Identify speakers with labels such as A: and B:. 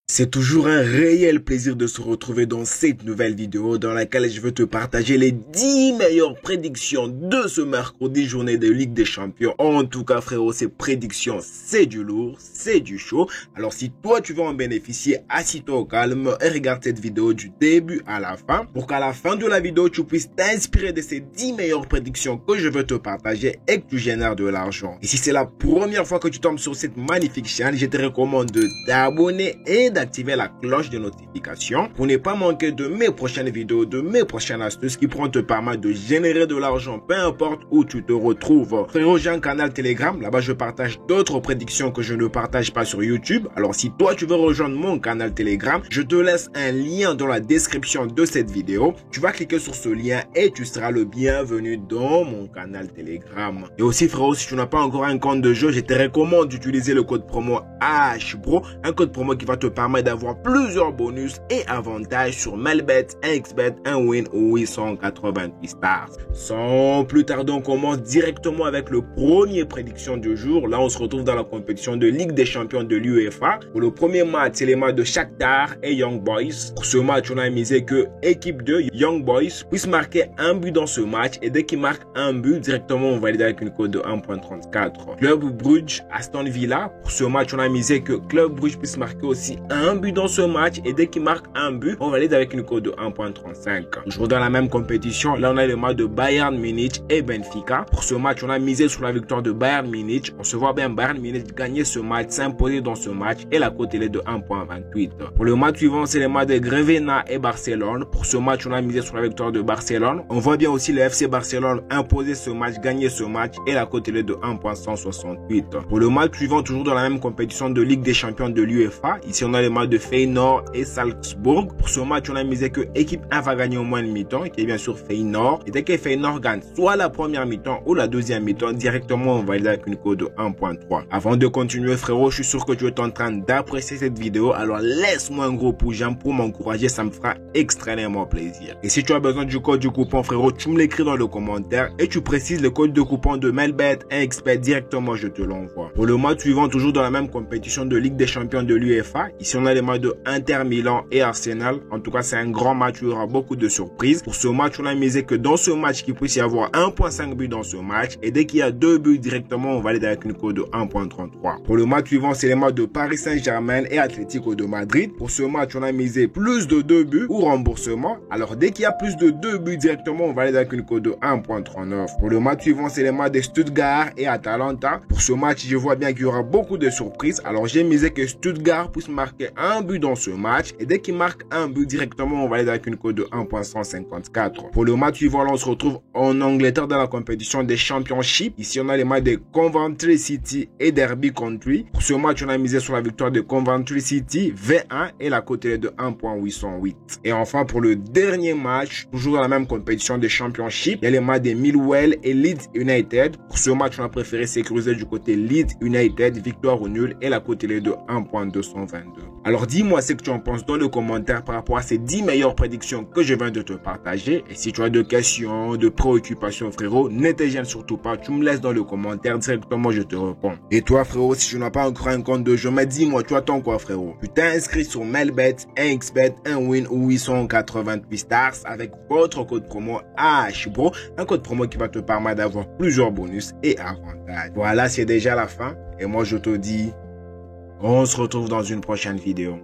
A: C'est toujours un réel plaisir de se retrouver dans cette nouvelle vidéo dans laquelle je veux te partager les 10 meilleures prédictions de ce mercredi journée de Ligue des Champions. En tout cas frérot, ces prédictions c'est du lourd, c'est du chaud. Alors si toi tu veux en bénéficier, assis-toi au calme et regarde cette vidéo du début à la fin pour qu'à la fin de la vidéo tu puisses t'inspirer de ces 10 meilleures prédictions que je veux te partager et que tu génères de l'argent. Et si c'est la première fois que tu tombes sur cette magnifique chaîne, je te recommande de t'abonner et d'activer la cloche de notification pour ne pas manquer de mes prochaines vidéos, de mes prochaines astuces qui pourront te permettre de générer de l'argent peu importe où tu te retrouves. Frérot, j'ai un canal Telegram, là-bas je partage d'autres prédictions que je ne partage pas sur YouTube. Alors si toi tu veux rejoindre mon canal Telegram, je te laisse un lien dans la description de cette vidéo. Tu vas cliquer sur ce lien et tu seras le bienvenu dans mon canal Telegram. Et aussi frérot, si tu n'as pas encore un compte de jeu, je te recommande d'utiliser le code promo HBRO, un code promo qui va te permettre d'avoir plusieurs bonus et avantages sur Melbet, 1xBet, 1win ou 888 stars. Sans plus tarder, on commence directement avec le premier prédiction du jour. Là, on se retrouve dans la compétition de Ligue des Champions de l'UEFA. Pour le premier match, c'est les matchs de Shakhtar et Young Boys. Pour ce match, on a misé que équipe 2, Young Boys, puisse marquer un but dans ce match et dès qu'il marque un but, directement on valide avec une cote de 1.34. Club Brugge, Aston Villa. Pour ce match, on a misé que Club Brugge puisse marquer aussi un but dans ce match et dès qu'il marque un but, on valide avec une cote de 1.35. Toujours dans la même compétition, là on a le match de Bayern Munich et Benfica. Pour ce match, on a misé sur la victoire de Bayern Munich. On se voit bien Bayern Munich gagner ce match, s'imposer dans ce match et la cote est de 1.28. Pour le match suivant, c'est le match de Grevena et Barcelone. Pour ce match, on a misé sur la victoire de Barcelone. On voit bien aussi le FC Barcelone imposer ce match, gagner ce match et la cote est de 1.168. Pour le match suivant, toujours dans la même compétition de Ligue des Champions de l'UEFA, ici on a le match de Feyenoord et Salzbourg. Pour ce match, on a misé que équipe 1 va gagner au moins une mi-temps, qui est bien sûr Feyenoord. Et dès que Feyenoord gagne soit la première mi-temps ou la deuxième mi-temps, directement on valide avec une cote de 1.3. Avant de continuer frérot, je suis sûr que tu es en train d'apprécier cette vidéo, alors laisse-moi un gros pouce j'aime pour m'encourager, ça me fera extrêmement plaisir. Et si tu as besoin du code du coupon frérot, tu me l'écris dans le commentaire et tu précises le code de coupon de Melbet, 1xBet, directement je te l'envoie. Pour le match suivant, toujours dans la même compétition de Ligue des Champions de l'UEFA, ici on a les matchs de Inter Milan et Arsenal. En tout cas, c'est un grand match où il y aura beaucoup de surprises. Pour ce match, on a misé que dans ce match, qu'il puisse y avoir 1.5 buts dans ce match. Et dès qu'il y a 2 buts directement, on valide avec une cote de 1.33. Pour le match suivant, c'est les matchs de Paris Saint-Germain et Atlético de Madrid. Pour ce match, on a misé plus de 2 buts ou remboursement. Alors, dès qu'il y a plus de 2 buts directement, on valide avec une cote de 1.39. Pour le match suivant, c'est les matchs de Stuttgart et Atalanta. Pour ce match, je vois bien qu'il y aura beaucoup de surprises. Alors, j'ai misé que Stuttgart puisse marquer un but dans ce match et dès qu'il marque un but directement on valide avec une cote de 1.154. Pour le match suivant, là, on se retrouve en Angleterre dans la compétition des Championships. Ici on a les matchs de Coventry City et Derby County. Pour ce match on a misé sur la victoire de Coventry City V1 et la cote est de 1.808. Et enfin pour le dernier match, toujours dans la même compétition des Championships, il y a les matchs de Millwall et Leeds United. Pour ce match on a préféré sécuriser du côté Leeds United, victoire ou nul et la cote est de 1.222. Alors dis-moi ce que tu en penses dans le commentaire par rapport à ces 10 meilleures prédictions que je viens de te partager. Et si tu as de questions, de préoccupations frérot, ne te gêne surtout pas, tu me laisses dans le commentaire, directement je te réponds. Et toi frérot, si tu n'as pas encore un compte de jeu, mais dis-moi, tu attends quoi frérot? Tu t'es inscrit sur Melbet, 1xBet, 1win ou 888 stars avec votre code promo HBRO, un code promo qui va te permettre d'avoir plusieurs bonus et avantages. Voilà, c'est déjà la fin et moi je te dis on se retrouve dans une prochaine vidéo.